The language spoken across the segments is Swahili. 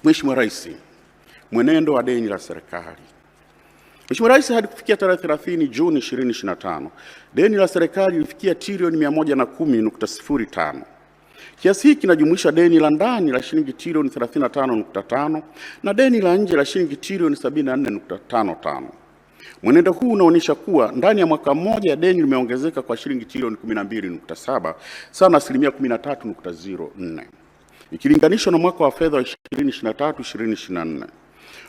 Mheshimiwa Rais, mwenendo wa deni la serikali. Mheshimiwa Rais, hadi kufikia tarehe 30 Juni 2025, deni la serikali lilifikia trilioni 110.05. Kiasi hiki kinajumuisha deni la ndani la shilingi trilioni 35.5 na deni la nje la shilingi trilioni 74.55. Mwenendo huu unaonyesha kuwa ndani ya mwaka mmoja deni limeongezeka kwa shilingi trilioni 12.7 sawa na asilimia 13.04 ikilinganishwa na mwaka wa fedha wa 2023/2024.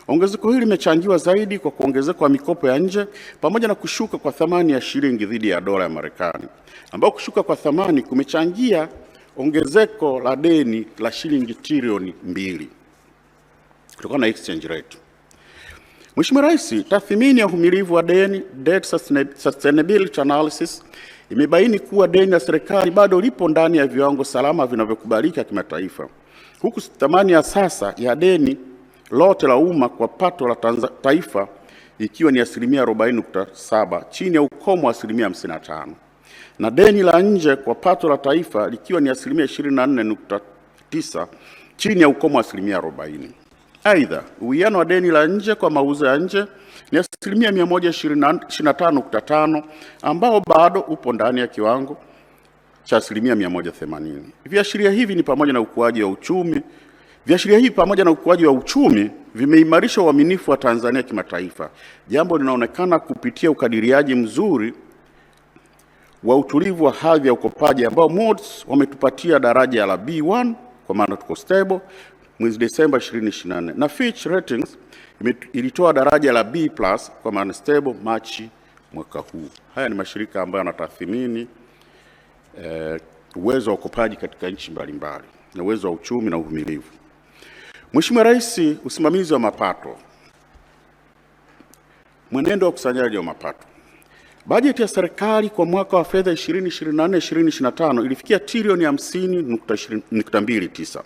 Ongezeko hili limechangiwa zaidi kwa kuongezeka kwa mikopo ya nje pamoja na kushuka kwa thamani ya shilingi dhidi ya dola ya Marekani, ambao kushuka kwa thamani kumechangia ongezeko la deni la shilingi trilioni 2 kutokana na exchange rate. Mheshimiwa Rais, tathmini ya uhimilivu wa deni, debt sustainability analysis, imebaini kuwa deni la serikali bado lipo ndani ya viwango salama vinavyokubalika kimataifa, huku thamani ya sasa ya deni lote la umma kwa pato la taifa ikiwa ni asilimia 40.7 chini ya ukomo wa asilimia 55, na deni la nje kwa pato la taifa likiwa ni asilimia 24.9 chini ya ukomo wa asilimia 40. Aidha, uwiano wa deni la nje kwa mauzo ya nje ni asilimia 125.5 ambao bado upo ndani ya kiwango cha asilimia 180. Viashiria hivi ni pamoja na ukuaji wa uchumi. Viashiria hivi pamoja na ukuaji wa uchumi vimeimarisha uaminifu wa Tanzania kimataifa, jambo linaonekana kupitia ukadiriaji mzuri wa utulivu wa hadhi ya ukopaji ambao Moody's wametupatia daraja la B1 kwa maana tuko stable mwezi Desemba 2024, na Fitch Ratings ilitoa daraja la B+ kwa maana stable Machi mwaka huu. Haya ni mashirika ambayo yanatathmini uwezo wa ukopaji katika nchi mbalimbali na uwezo wa uchumi na uvumilivu. Mheshimiwa Rais, usimamizi wa mapato. Mwenendo wa ukusanyaji wa mapato. Bajeti ya serikali kwa mwaka wa fedha 2024/2025 ilifikia trilioni 50.29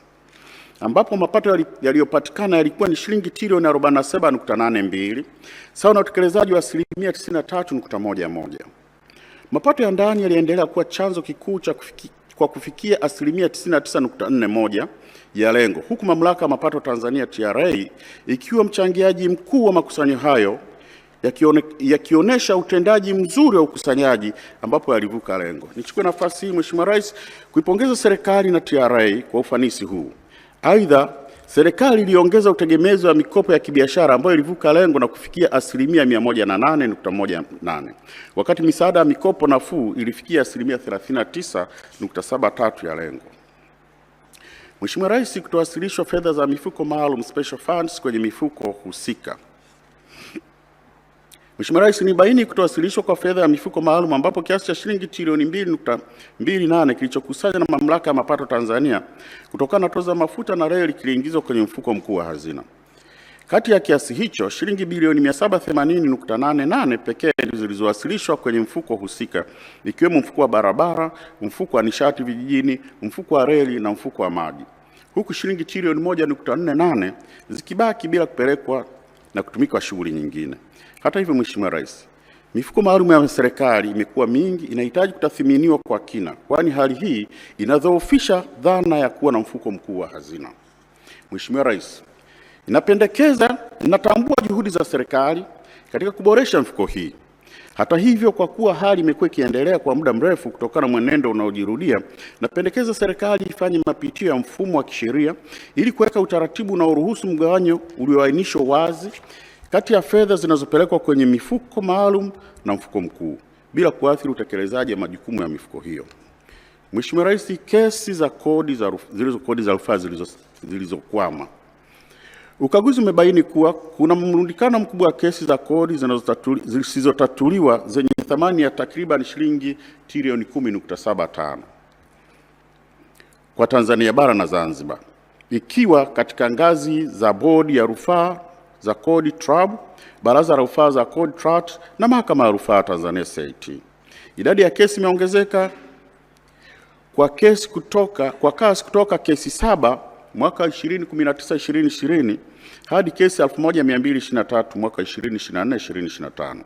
ambapo mapato yaliyopatikana yalikuwa ni shilingi trilioni 47.82 sawa na utekelezaji wa asilimia 93.11. Mapato ya ndani yaliendelea kuwa chanzo kikuu kwa kufikia asilimia 99.41 ya lengo, huku mamlaka ya mapato Tanzania TRA ikiwa mchangiaji mkuu wa makusanyo hayo, yakionyesha utendaji mzuri wa ukusanyaji ambapo yalivuka lengo. Nichukue nafasi hii Mheshimiwa Rais kuipongeza serikali na TRA kwa ufanisi huu. Aidha, serikali iliongeza utegemezi wa mikopo ya kibiashara ambayo ilivuka lengo na kufikia asilimia 108.18, wakati misaada ya mikopo nafuu ilifikia asilimia 39.73 ya lengo. Mheshimiwa Rais, kutowasilishwa fedha za mifuko maalum special funds kwenye mifuko husika. Mheshimiwa Rais, nibaini kutowasilishwa kwa fedha ya mifuko maalum ambapo kiasi cha shilingi trilioni 2.28 kilichokusanywa na mamlaka ya mapato Tanzania kutokana na tozo mafuta na reli kiliingizwa kwenye mfuko mkuu wa hazina. Kati ya kiasi hicho, shilingi bilioni 780.88 pekee zilizowasilishwa kwenye mfuko husika, ikiwemo mfuko wa barabara, mfuko wa nishati vijijini, mfuko wa reli na mfuko wa maji, huku shilingi trilioni 1.48 zikibaki bila kupelekwa na kutumika kwa shughuli nyingine. Hata hivyo, Mheshimiwa Rais, mifuko maalum ya serikali imekuwa mingi, inahitaji kutathminiwa kwa kina, kwani hali hii inadhoofisha dhana ya kuwa na mfuko mkuu wa hazina. Mheshimiwa Rais, inatambua juhudi za serikali katika kuboresha mifuko hii. Hata hivyo, kwa kuwa hali imekuwa ikiendelea kwa muda mrefu kutokana na mwenendo unaojirudia, napendekeza serikali ifanye mapitio ya mfumo wa kisheria ili kuweka utaratibu unaoruhusu mgawanyo ulioainishwa wazi kati ya fedha zinazopelekwa kwenye mifuko maalum na mfuko mkuu bila kuathiri utekelezaji wa majukumu ya mifuko hiyo. Mheshimiwa Rais, kesi za kodi za rufaa zilizokwama. Ukaguzi umebaini kuwa kuna mrundikano mkubwa wa kesi za kodi zisizotatuliwa zenye thamani ya takriban shilingi trilioni 10.75 kwa Tanzania bara na Zanzibar, ikiwa katika ngazi za bodi ya rufaa za kodi TRAB, baraza la rufaa za kodi TRAT na mahakama ya rufaa Tanzania CIT. Idadi ya kesi imeongezeka kwa kasi kutoka kesi 7 mwaka 2019-2020 hadi kesi 1223 mwaka 2024-2025.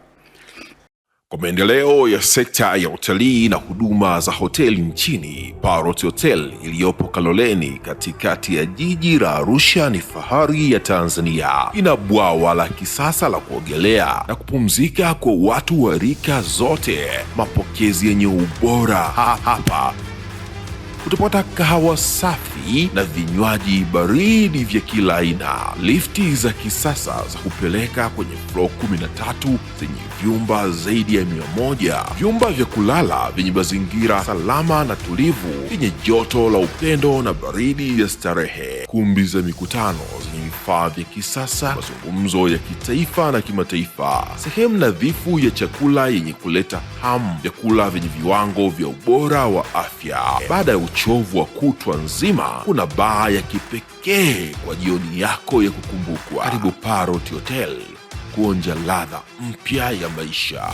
Kwa maendeleo ya sekta ya utalii na huduma za hoteli nchini, Parrot Hotel iliyopo Kaloleni katikati ya jiji la Arusha ni fahari ya Tanzania. Ina bwawa la kisasa la kuogelea na kupumzika kwa watu wa rika zote, mapokezi yenye ubora. Hapa utapata kahawa safi na vinywaji baridi vya kila aina, lifti za kisasa za kupeleka kwenye floor 13 zenye vyumba zaidi ya 100, vyumba vya kulala vyenye mazingira salama na tulivu, vyenye joto la upendo na baridi ya starehe, kumbi za mikutano zenye vifaa vya kisasa, mazungumzo ya kitaifa na kimataifa, sehemu nadhifu ya chakula yenye kuleta hamu, vyakula vyenye viwango vya ubora wa afya. Baada ya uchovu wa kutwa nzima, kuna baa ya kipekee kwa jioni yako ya kukumbukwa. Karibu Parrot Hotel kuonja ladha mpya ya maisha.